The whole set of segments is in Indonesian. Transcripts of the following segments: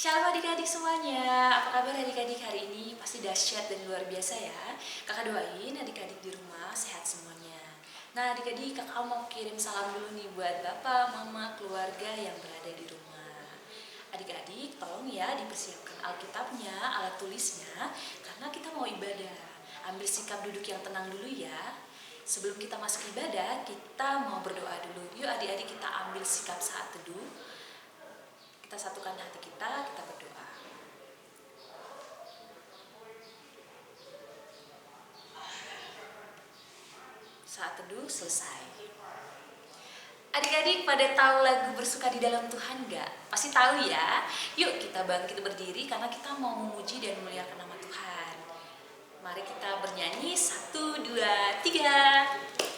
Shalom adik-adik semuanya, apa kabar adik-adik hari ini? Pasti dahsyat dan luar biasa ya. Kakak doain adik-adik di rumah sehat semuanya. Nah adik-adik, kakak mau kirim salam dulu nih buat bapak, mama, keluarga yang berada di rumah. Adik-adik tolong ya dipersiapkan Alkitabnya, alat tulisnya, karena kita mau ibadah. Ambil sikap duduk yang tenang dulu ya. Sebelum kita masuk ibadah, kita mau berdoa dulu. Yuk adik-adik kita ambil sikap saat teduh. Kita satukan hati kita berdoa. Saat teduh selesai. Adik-adik pada tahu lagu Bersuka di Dalam Tuhan gak? Pasti tahu ya. Yuk kita bangkit berdiri karena kita mau memuji dan memuliakan nama Tuhan. Mari kita bernyanyi 1, 2, 3.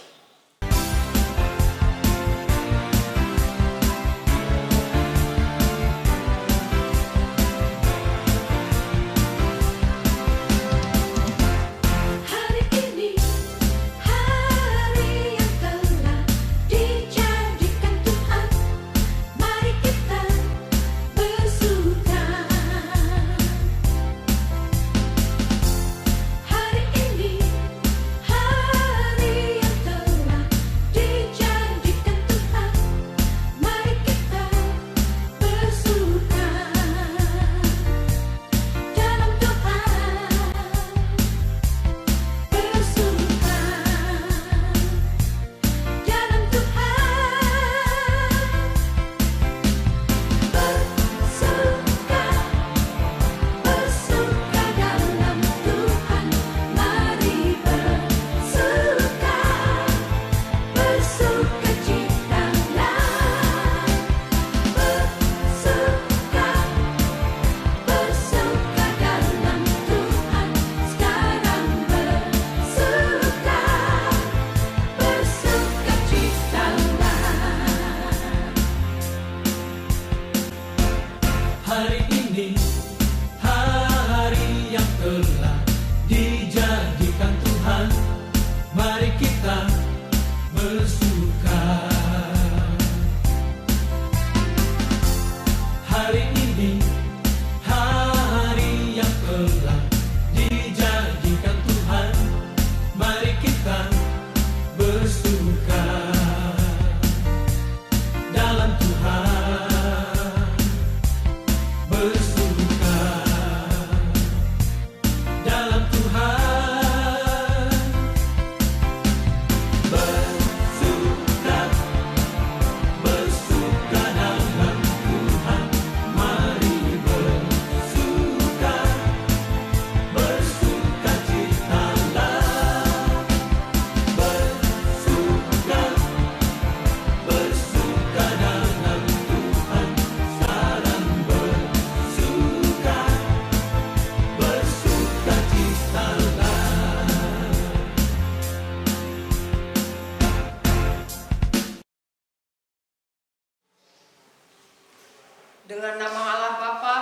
Dengan nama Allah Bapa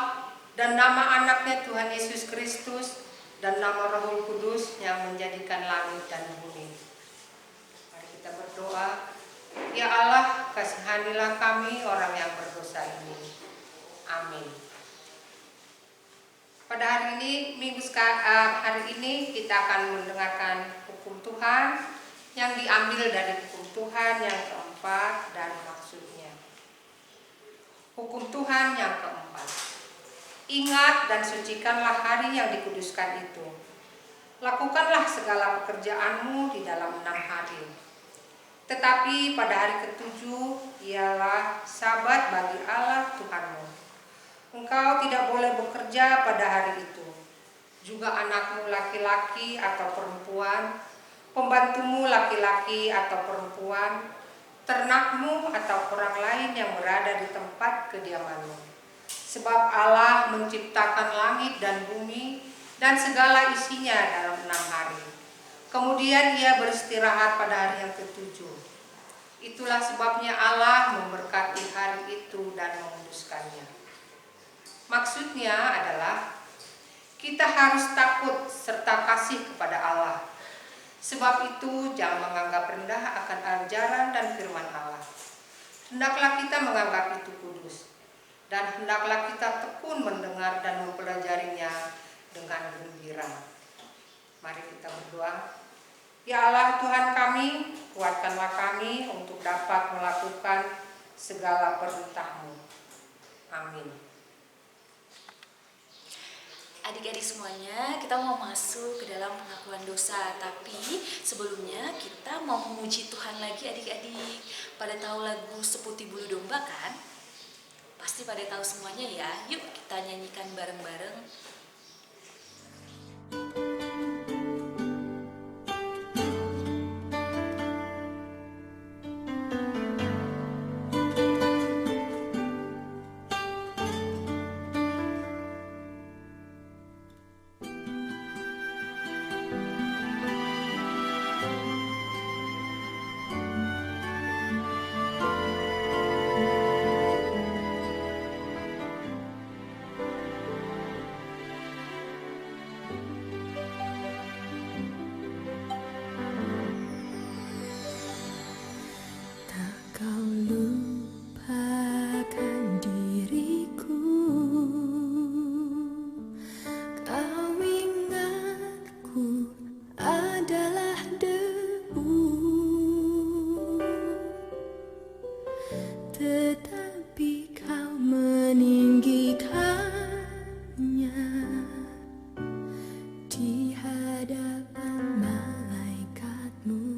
dan nama anaknya Tuhan Yesus Kristus dan nama Roh Kudus yang menjadikan langit dan bumi. Mari kita berdoa. Ya Allah, kasihanilah kami orang yang berdosa ini. Amin. Pada hari ini kita akan mendengarkan hukum Tuhan yang diambil dari hukum Tuhan yang keempat dan maksudnya. Hukum Tuhan yang keempat. Ingat dan sucikanlah hari yang dikuduskan itu. Lakukanlah segala pekerjaanmu di dalam 6 hari. Tetapi pada hari ketujuh ialah Sabat bagi Allah Tuhanmu. Engkau tidak boleh bekerja pada hari itu. Juga anakmu laki-laki atau perempuan, pembantumu laki-laki atau perempuan, ternakmu atau orang lain yang berada di tempat kediamanmu. Sebab Allah menciptakan langit dan bumi dan segala isinya dalam 6 hari. Kemudian ia beristirahat pada hari yang ketujuh. Itulah sebabnya Allah memberkati hari itu dan menguduskannya. Maksudnya adalah kita harus takut serta kasih kepada Allah. Sebab itu jangan menganggap rendah akan ajaran dan firman Allah. Hendaklah kita menganggap itu kudus. dan hendaklah kita tekun mendengar dan mempelajarinya dengan gembira. Mari kita berdoa. Ya Allah Tuhan kami, kuatkanlah kami untuk dapat melakukan segala perintah-Mu. Amin. Adik-adik semuanya, kita mau masuk ke dalam pengakuan dosa. Tapi sebelumnya kita mau memuji Tuhan lagi adik-adik. Pada tahu lagu Seputih Bulu Domba kan? Pasti pada tahu semuanya ya. Yuk kita nyanyikan bareng-bareng. Kau lupakan diriku, kau ingatku adalah debu, tetapi kau meninggikannya di hadapan malaikatmu.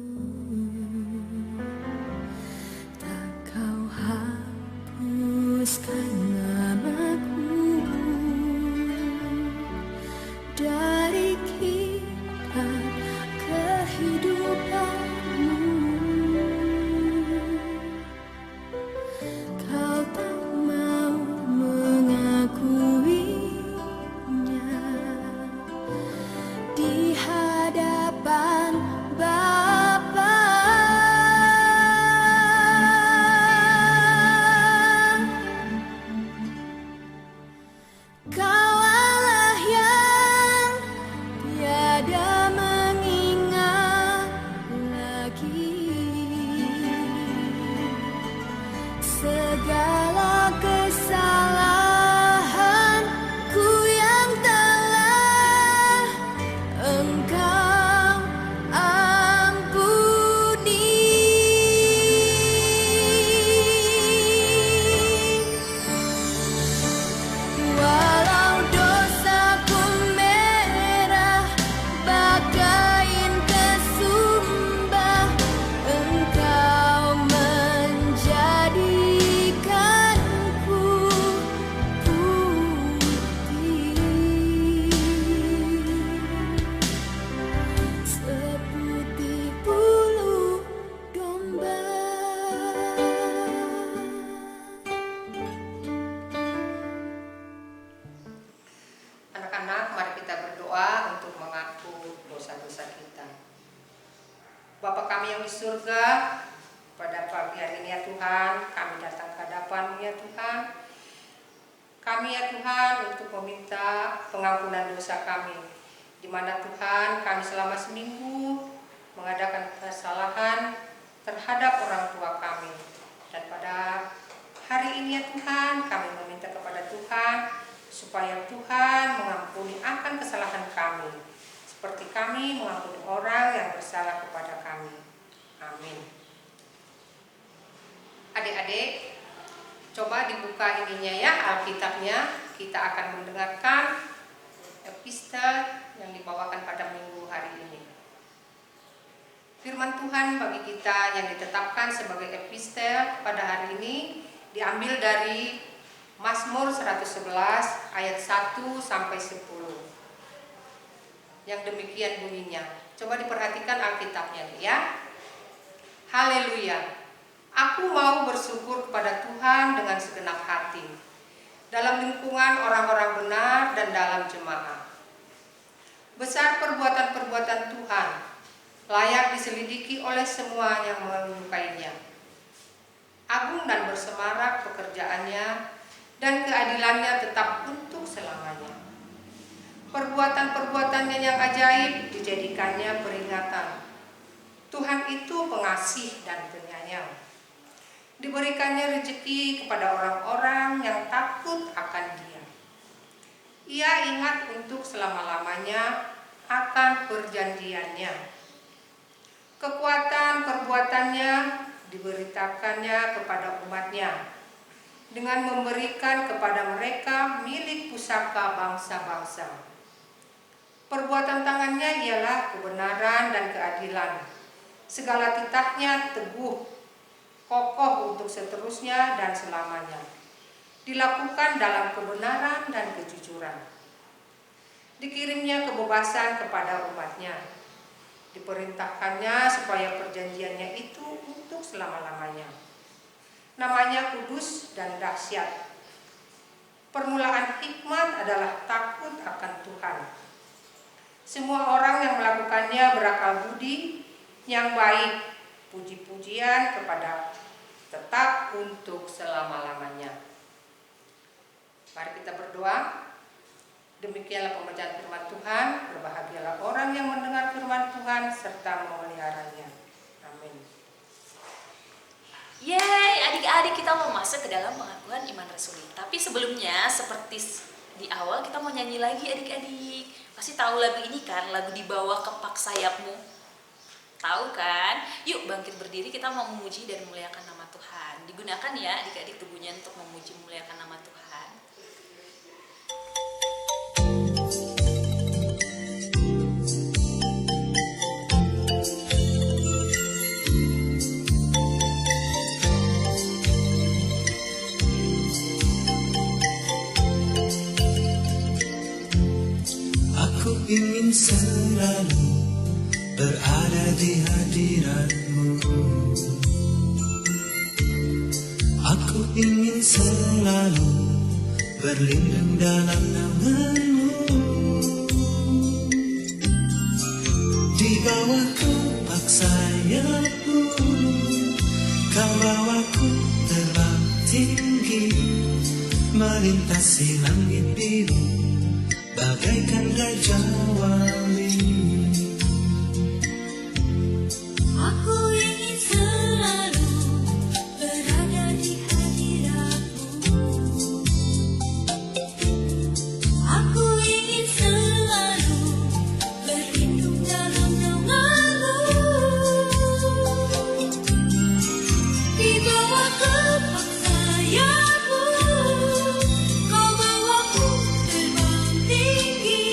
Hapuskan namaku dari kitab kehidupanmu. Kau tak mau mengakuinya di hadapan Bapa. Kau Allah yang tiada mengingat lagi segala kesalahanku yang telah Engkau ampuni. Walau dosaku merah bagai kesumba, Engkau menjadikanku putih seputih bulu domba. Anak-anak, mari kita berdoa untuk mengaku dosa-dosa kita. Bapa kami yang di surga, pada pagi hari ini ya Tuhan, kami datang ke hadapan-Mu ya Tuhan. Kami ya Tuhan untuk meminta pengampunan dosa kami, di mana Tuhan kami selama seminggu mengadakan kesalahan terhadap orang tua kami. Dan pada hari ini ya Tuhan, kami meminta kepada Tuhan supaya Tuhan mengampuni akan kesalahan kami, seperti kami mengampuni orang yang bersalah kepada kami. Amin. Adik-adik, coba dibuka ininya ya, Alkitabnya. Kita akan mendengarkan epistel yang dibawakan pada minggu hari ini. Firman Tuhan bagi kita yang ditetapkan sebagai epistel pada hari ini diambil dari Mazmur 111 ayat 1 sampai 10. Yang demikian bunyinya. Coba diperhatikan Alkitabnya ya. Haleluya. Aku mau bersyukur kepada Tuhan dengan segenap hati, dalam lingkungan orang-orang benar dan dalam jemaah. Besar perbuatan-perbuatan Tuhan, layak diselidiki oleh semua yang menyukainya. Agung dan bersemarak pekerjaannya, dan keadilannya tetap untuk selamanya. Perbuatan-perbuatannya yang ajaib dijadikannya peringatan. Tuhan itu pengasih dan penyayang. Diberikannya rezeki kepada orang-orang yang takut akan Dia. Ia ingat untuk selama-lamanya akan perjanjiannya. Kekuatan perbuatannya diberitakannya kepada umatnya dengan memberikan kepada mereka milik pusaka bangsa-bangsa. Perbuatan tangannya ialah kebenaran dan keadilan. Segala titahnya teguh, kokoh untuk seterusnya dan selamanya. Dilakukan dalam kebenaran dan kejujuran. Dikirimnya kebebasan kepada umatnya. Diperintahkannya supaya perjanjiannya itu untuk selama-lamanya. Namanya kudus dan dahsyat. Permulaan hikmat adalah takut akan Tuhan. Semua orang yang melakukannya berakal budi, yang baik, puji-pujian kepada tetap untuk selama-lamanya. Mari kita berdoa. Demikianlah pembacaan firman Tuhan. Berbahagialah orang yang mendengar firman Tuhan serta memeliharanya. Amin. Yeay, adik-adik, kita mau masuk ke dalam pengakuan iman rasuli. Tapi sebelumnya, seperti di awal, kita mau nyanyi lagi adik-adik. Pasti tahu lagu ini kan, lagu Di Bawah Kepak Sayapmu. Tahu kan? Yuk bangkit berdiri, kita mau memuji dan memuliakan nama Tuhan. Digunakan ya adik-adik tubuhnya untuk memuji memuliakan nama Tuhan. Aku ingin selalu berada di hadirat-Mu. Aku ingin selalu berlindung dalam nama-Mu. Di bawah kepak sayap-Mu, Kau bawaku terbang tinggi, melintasi langit biru bagaikan raja wali. Aku ingin selalu berada di hadirat-Mu. Aku ingin selalu berlindung dalam nama-Mu. Di bawah kepak sayap-Mu, Kau bawaku terbang tinggi,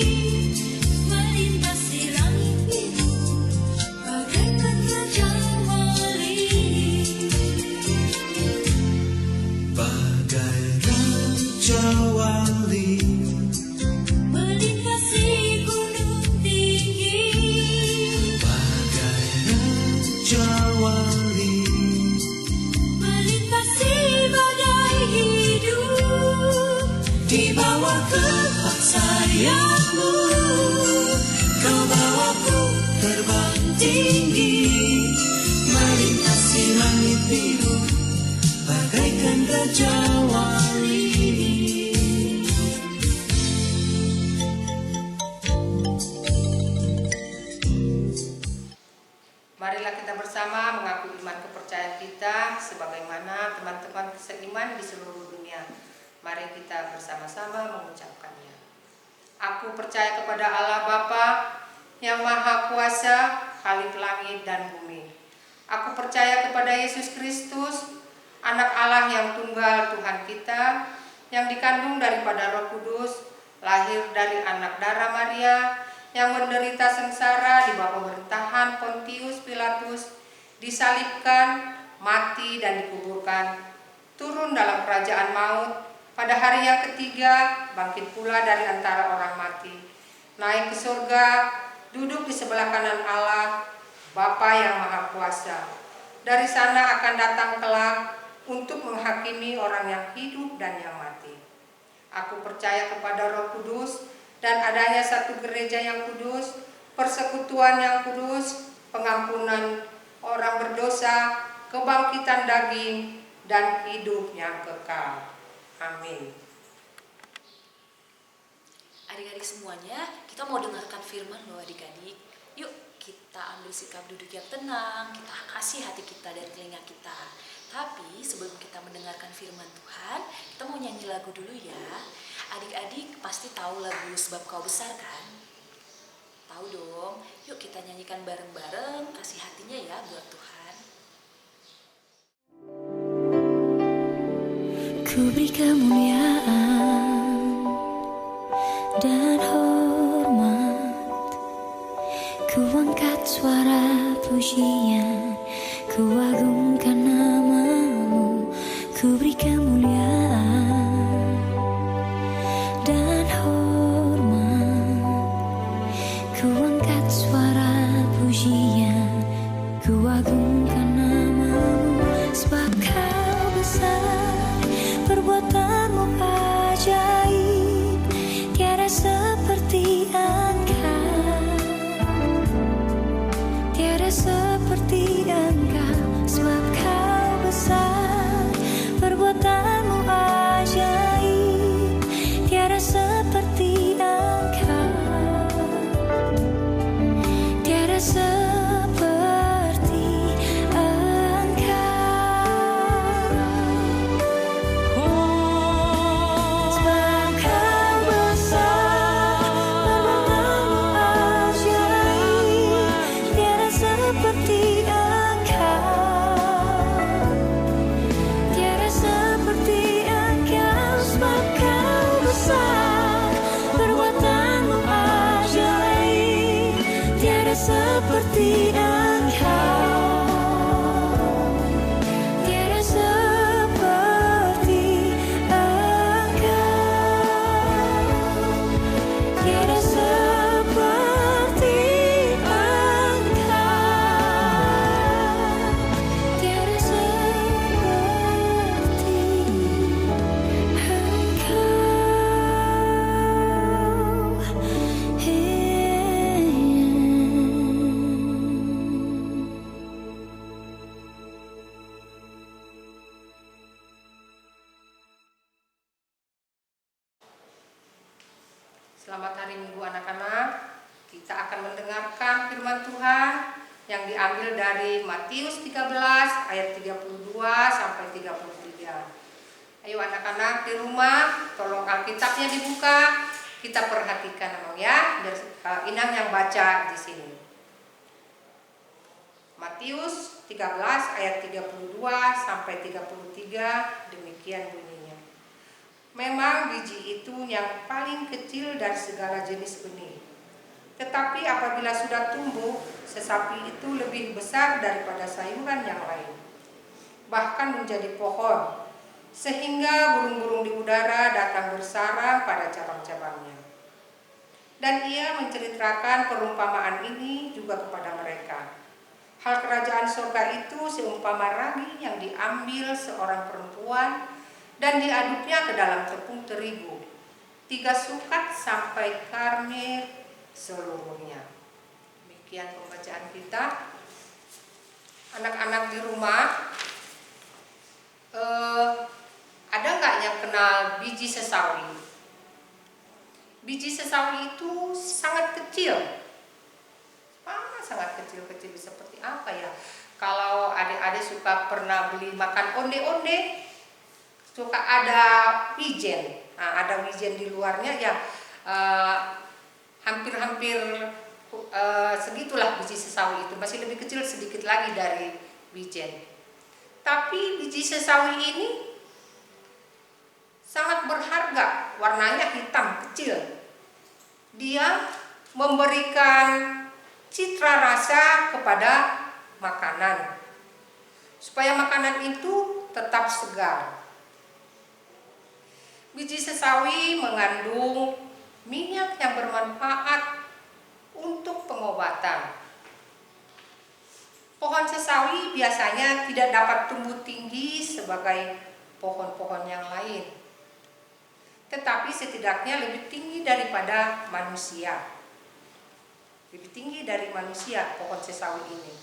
melintasi langit biru bagaikan raja wali. Bagai raja wali, Melintasi gunung tinggi, bagai raja wali, melintasi badai hidup. di bawah kepak sayap-Mu, Kau bawaku terbang tinggi, melintasi langit biru bagaikan raja wali. Marilah kita bersama mengaku iman kepercayaan kita sebagaimana teman-teman seiman di seluruh dunia. Mari kita bersama-sama mengucapkannya. Aku percaya kepada Allah Bapa yang Maha Kuasa, Khalik langit dan bumi. Aku percaya kepada Yesus Kristus, Anak Allah yang tunggal Tuhan kita, yang dikandung daripada Roh Kudus, lahir dari anak darah Maria, yang menderita sengsara di bawah pemerintahan Pontius Pilatus, disalibkan, mati dan dikuburkan, turun dalam kerajaan maut, pada hari yang ketiga bangkit pula dari antara orang mati, naik ke surga, duduk di sebelah kanan Allah, Bapa yang Maha Kuasa. Dari sana akan datang kelak untuk menghakimi orang yang hidup dan yang mati. Aku percaya kepada Roh Kudus dan adanya satu gereja yang kudus, persekutuan yang kudus, pengampunan orang berdosa, kebangkitan daging, dan hidup yang kekal. Amin. Adik-adik semuanya, kita mau dengarkan firman loh adik-adik. Yuk kita ambil sikap duduk yang tenang, kita kasih hati kita dan telinga kita. Tapi sebelum kita mendengarkan firman Tuhan, kita mau nyanyi lagu dulu ya. Adik-adik pasti tahu lagu Sebab Kau Besar kan? Tahu dong. Yuk kita nyanyikan bareng-bareng, kasih hatinya ya buat Tuhan. Ku beri kemuliaan dan hormat, ku angkat suara pujian, ku agungkan namamu. Ku beri kemuliaan dan hormat, ku angkat suara pujian, ku agungkan namamu. Sebab Kau besar, perbuatanmu ajaib, tiada seperti Engkau, tiada seperti Engkau. Sebab Kau besar, perbuatanmu ajaib, tiada seperti Engkau, tiada seperti Engkau. Sebab Kau besar, perbuatanmu ajaib, tiada seperti Engkau, tiada seperti Engkau. Sebab Kau besar, perbuatanmu ajaib, tiada seperti Engkau, tiada seperti Engkau, tiada seperti Engkau, tiada Selamat hari Minggu anak-anak. Kita akan mendengarkan firman Tuhan yang diambil dari Matius 13 ayat 32 sampai 33. Ayo anak-anak di rumah, tolong Alkitabnya dibuka. Kita perhatikan emang ya, biar Inang yang baca di sini. Matius 13 ayat 32 sampai 33, demikian bunyinya. Memang biji itu yang paling kecil dari segala jenis benih. Tetapi apabila sudah tumbuh, sesapi itu lebih besar daripada sayuran yang lain, bahkan menjadi pohon, sehingga burung-burung di udara datang bersarang pada cabang-cabangnya. Dan ia menceritakan perumpamaan ini juga kepada mereka. Hal kerajaan surga itu seumpama ragi yang diambil seorang perempuan dan diaduknya ke dalam tepung terigu, 3 sukat sampai karmir seluruhnya. Demikian pembacaan kita. Anak-anak di rumah, ada nggak yang kenal biji sesawi? Biji sesawi itu sangat kecil. Sangat kecil-kecil, seperti apa ya? Kalau adik-adik suka pernah beli makan onde-onde, suka ada wijen. Nah, ada wijen di luarnya ya, hampir-hampir segitulah biji sesawi itu. Masih lebih kecil sedikit lagi dari wijen. Tapi biji sesawi ini sangat berharga, warnanya hitam kecil. Dia memberikan citra rasa kepada makanan, supaya makanan itu tetap segar. Biji sesawi mengandung minyak yang bermanfaat untuk pengobatan. Pohon sesawi biasanya tidak dapat tumbuh tinggi sebagai pohon-pohon yang lain, tetapi setidaknya lebih tinggi daripada manusia. Lebih tinggi dari manusia pohon sesawi ini.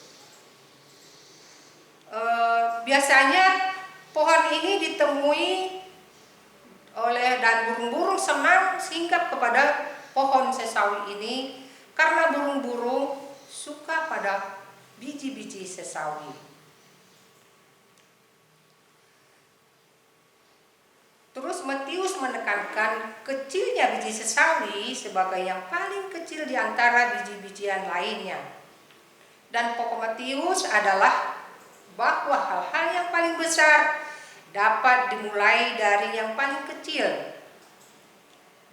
Biasanya pohon ini ditemui dan burung-burung senang singgah kepada pohon sesawi ini karena burung-burung suka pada biji-biji sesawi. Terus Matius menekankan kecilnya biji sesawi sebagai yang paling kecil di antara biji-bijian lainnya. Dan pokok Matius adalah bahwa hal-hal yang paling besar dapat dimulai dari yang paling kecil.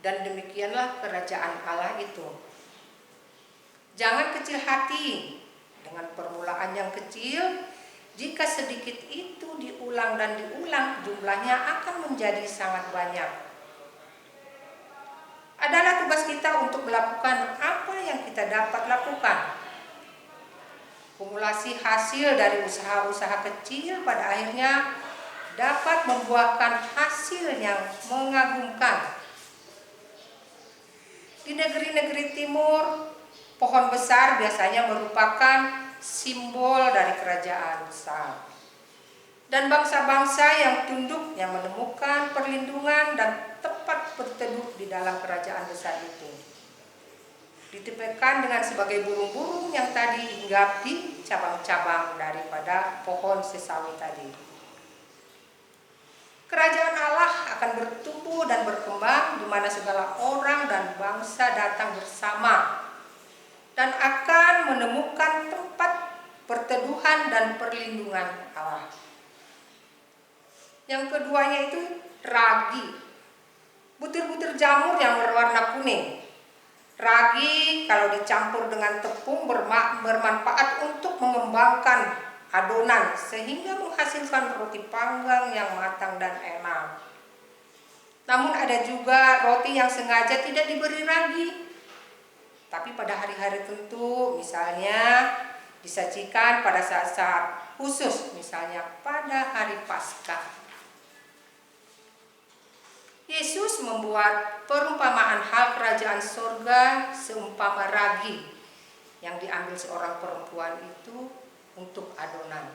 Dan demikianlah kerajaan Allah itu. Jangan kecil hati dengan permulaan yang kecil. Jika sedikit itu diulang dan diulang, jumlahnya akan menjadi sangat banyak. Adalah tugas kita untuk melakukan apa yang kita dapat lakukan. Kumulasi hasil dari usaha-usaha kecil pada akhirnya dapat membuahkan hasil yang mengagumkan. Di negeri-negeri timur, pohon besar biasanya merupakan simbol dari kerajaan besar. Dan bangsa-bangsa yang tunduk, yang menemukan perlindungan dan tempat berteduh di dalam kerajaan besar itu, ditipikan dengan sebagai burung-burung yang tadi hinggap di cabang-cabang daripada pohon sesawi tadi. Kerajaan Allah akan bertumbuh dan berkembang di mana segala orang dan bangsa datang bersama dan akan menemukan tempat perteduhan dan perlindungan Allah. Yang keduanya itu ragi, butir-butir jamur yang berwarna kuning. Ragi kalau dicampur dengan tepung bermanfaat untuk mengembangkan adonan sehingga menghasilkan roti panggang yang matang dan enak. Namun ada juga roti yang sengaja tidak diberi ragi, tapi pada hari-hari tentu, misalnya disajikan pada saat-saat khusus, misalnya pada hari Paskah. Yesus membuat perumpamaan hal kerajaan surga seumpama ragi yang diambil seorang perempuan itu untuk adonan.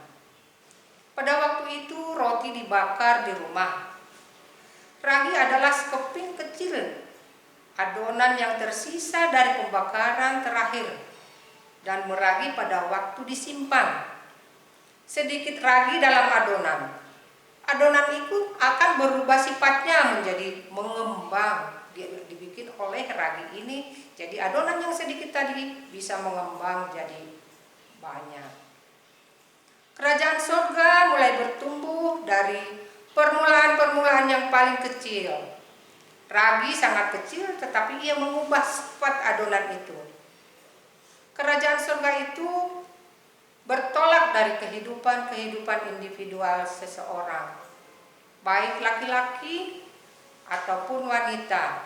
Pada waktu itu roti dibakar di rumah. Ragi adalah sekeping kecil adonan yang tersisa dari pembakaran terakhir dan meragi pada waktu disimpan. Sedikit ragi dalam adonan. Adonan itu akan berubah sifatnya menjadi mengembang. Dibikin oleh ragi ini, jadi adonan yang sedikit tadi bisa mengembang jadi banyak. Kerajaan surga mulai bertumbuh dari permulaan-permulaan yang paling kecil. Ragi sangat kecil tetapi ia mengubah sifat adonan itu. Kerajaan surga itu bertolak dari kehidupan individual seseorang, baik laki-laki ataupun wanita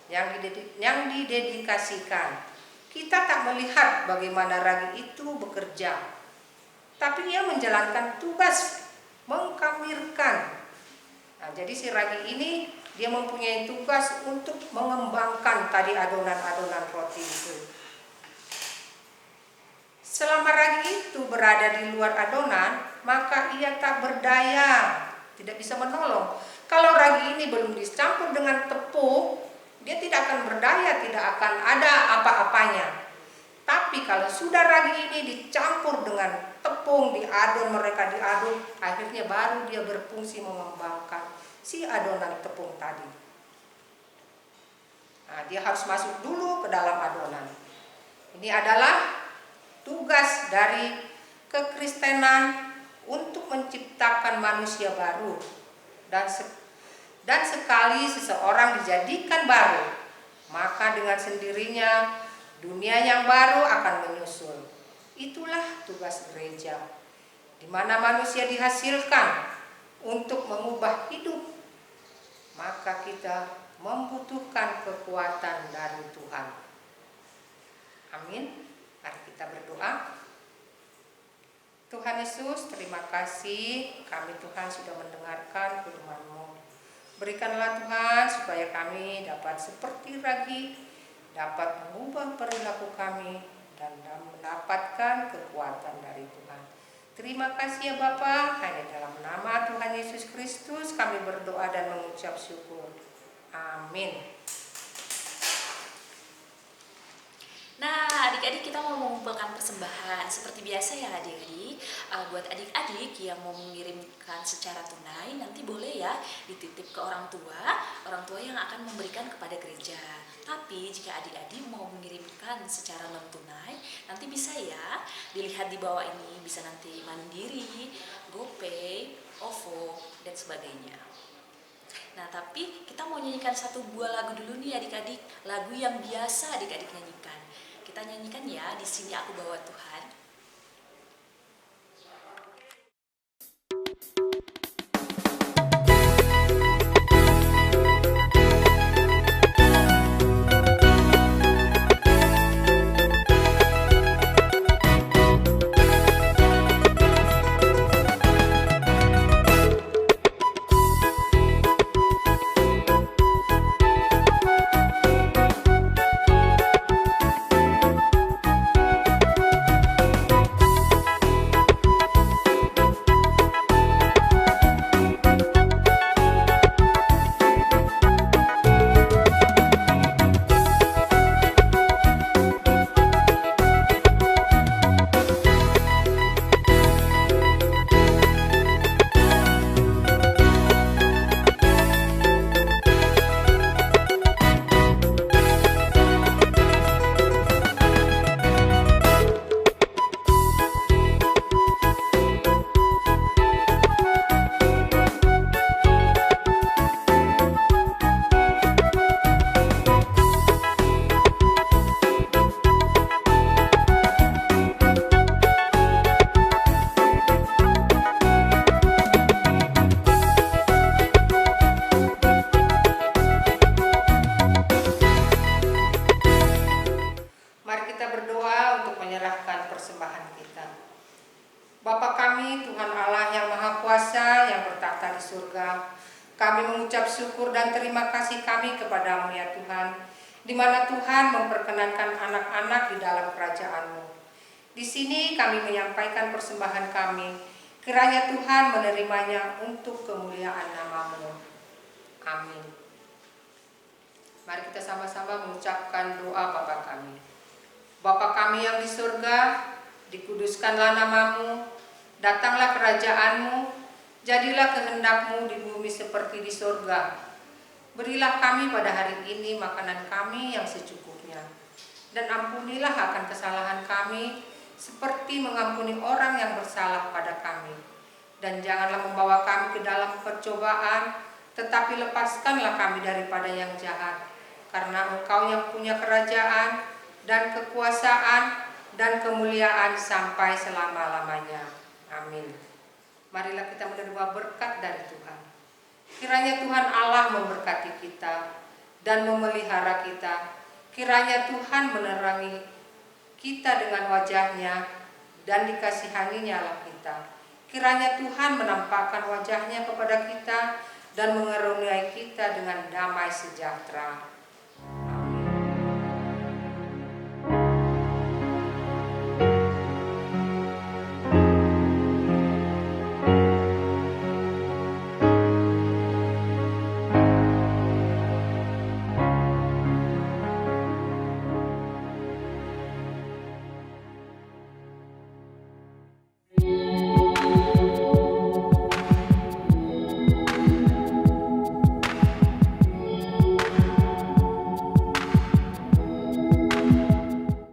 yang didedikasikan. Kita tak melihat bagaimana ragi itu bekerja, tapi ia menjalankan tugas mengkamirkan. Nah, jadi si ragi ini dia mempunyai tugas untuk mengembangkan tadi adonan-adonan roti itu. Selama ragi itu berada di luar adonan, maka ia tak berdaya, tidak bisa menolong. Kalau ragi ini belum dicampur dengan tepung, dia tidak akan berdaya, tidak akan ada apa-apanya. Tapi kalau sudah ragi ini dicampur dengan tepung, mereka diaduk, akhirnya baru dia berfungsi mengembangkan si adonan tepung tadi. Nah, dia harus masuk dulu ke dalam adonan. Ini adalah tugas dari kekristenan untuk menciptakan manusia baru. Dan sekali seseorang dijadikan baru, maka dengan sendirinya dunia yang baru akan menyusul. Itulah tugas gereja, di mana manusia dihasilkan untuk mengubah hidup. Maka kita membutuhkan kekuatan dari Tuhan. Amin. Mari kita berdoa. Tuhan Yesus, terima kasih kami Tuhan sudah mendengarkan firman-Mu. Berikanlah Tuhan supaya kami dapat seperti ragi, dapat mengubah perilaku kami dan mendapatkan kekuatan dari Tuhan. Terima kasih ya Bapa, hanya dalam nama Tuhan Yesus Kristus kami berdoa dan mengucap syukur. Amin. Nah, adik-adik adik-adik kita mau mengumpulkan persembahan seperti biasa ya adik-adik. Buat adik-adik yang mau mengirimkan secara tunai nanti boleh ya dititip ke orang tua yang akan memberikan kepada gereja. Tapi jika adik-adik mau mengirimkan secara non tunai nanti bisa ya dilihat di bawah ini, bisa nanti Mandiri, GoPay, OVO dan sebagainya. Nah, tapi kita mau nyanyikan satu buah lagu dulu nih adik-adik, lagu yang biasa adik-adik nyanyikan. Kita nyanyikan ya, Di Sini Aku Bawa Tuhan. Bapa kami, Tuhan Allah yang Maha Kuasa, yang bertakhta di surga, kami mengucap syukur dan terima kasih kami kepadamu ya Tuhan, di mana Tuhan memperkenankan anak-anak di dalam kerajaan-Mu. Di sini kami menyampaikan persembahan kami, kiranya Tuhan menerimanya untuk kemuliaan nama-Mu. Amin. Mari kita sama-sama mengucapkan doa Bapa kami. Bapa kami yang di surga, dikuduskanlah nama-Mu, datanglah kerajaan-Mu, jadilah kehendak-Mu di bumi seperti di surga. Berilah kami pada hari ini makanan kami yang secukupnya, dan ampunilah akan kesalahan kami, seperti mengampuni orang yang bersalah pada kami. Dan janganlah membawa kami ke dalam percobaan, tetapi lepaskanlah kami daripada yang jahat. Karena Engkau yang punya kerajaan, dan kekuasaan, dan kemuliaan sampai selama-lamanya. Amin. Marilah kita menerima berkat dari Tuhan. Kiranya Tuhan Allah memberkati kita dan memelihara kita. Kiranya Tuhan menerangi kita dengan wajahnya dan dikasihaninya lah kita. Kiranya Tuhan menampakkan wajahnya kepada kita dan mengaruniai kita dengan damai sejahtera.